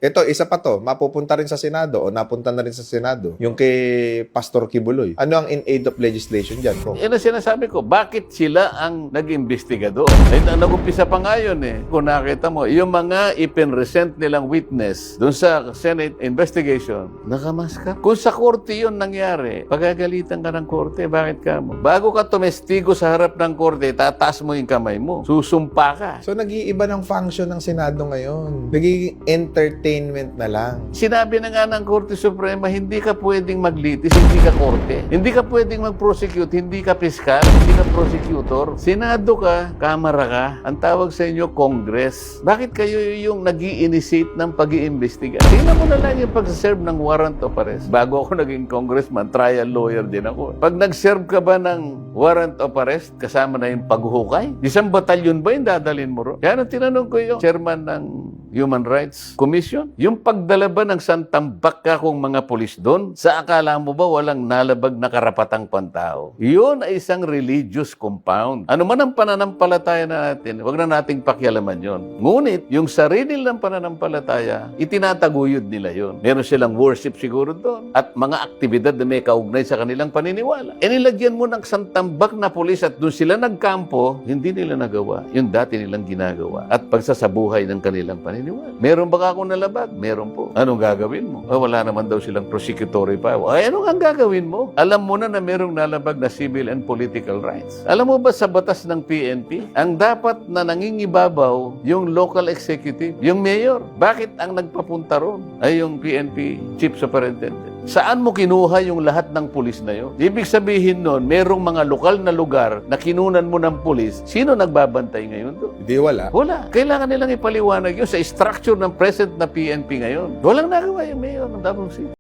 Ito, isa pa to, mapupunta rin sa Senado o napunta na rin sa Senado. Yung kay Pastor Kibuloy. Ano ang in aid of legislation dyan, Kong? Yan ang sinasabi ko, bakit sila ang nag-imbestiga doon? Ay, nag-umpisa pa nga yun eh. Kung nakita mo, yung mga ipinresent nilang witness doon sa Senate investigation, nakamaska. Kung sa korte yun nangyari, pagagalitan ka ng korte, bakit ka mo? Bago ka tumestigo sa harap ng korte, tataas mo yung kamay mo. Susumpa ka. So, nag-iiba ng function ng Senado ngayon. Nagiging entertainment na lang. Sinabi na nga ng Korte Suprema, hindi ka pwedeng maglitis, hindi ka korte. Hindi ka pwedeng mag-prosecute, hindi ka piskal, hindi ka prosecutor. Senado ka, kamara ka, ang tawag sa inyo, Congress. Bakit kayo yung nag-i-initiate ng pag-iimbestiga? Tingnan mo na lang yung pag-serve ng warrant of arrest. Bago ako naging congressman, trial lawyer din ako. Pag nag-serve ka ba ng warrant of arrest, kasama na yung paghuhukay? Isang batalyon ba yung dadalhin mo ro? Kaya nang tinanong ko yung chairman ng Human Rights Commission, yung pagdala ba ng santambak ka kung mga pulis doon, sa akala mo ba walang nalabag na karapatang pantao? Yun ay isang religious compound. Ano man ang pananampalataya natin, wag na nating pakialaman yon. Ngunit, yung sarili ng pananampalataya, itinataguyod nila yon. Meron silang worship siguro doon at mga aktibidad na may kaugnay sa kanilang paniniwala. E nilagyan mo ng santambak na pulis at doon sila nagkampo, hindi nila nagawa yung dati nilang ginagawa at pagsasabuhay ng kanilang paniniwala. Meron ba akong nalabag? Meron po. Anong gagawin mo? Wala naman daw silang prosecutory power. Ay, anong ang gagawin mo? Alam mo na merong nalabag na civil and political rights. Alam mo ba sa batas ng PNP, ang dapat na nangingibabaw yung local executive, yung mayor. Bakit ang nagpapunta ron ay yung PNP chief superintendent? Saan mo kinuha yung lahat ng pulis na yun? Ibig sabihin nun, merong mga lokal na lugar na kinunan mo ng pulis. Sino nagbabantay ngayon doon? Hindi, wala. Wala. Kailangan nilang ipaliwanag yun sa structure ng present na PNP ngayon. Walang nagawa yung mayor ng Davao City.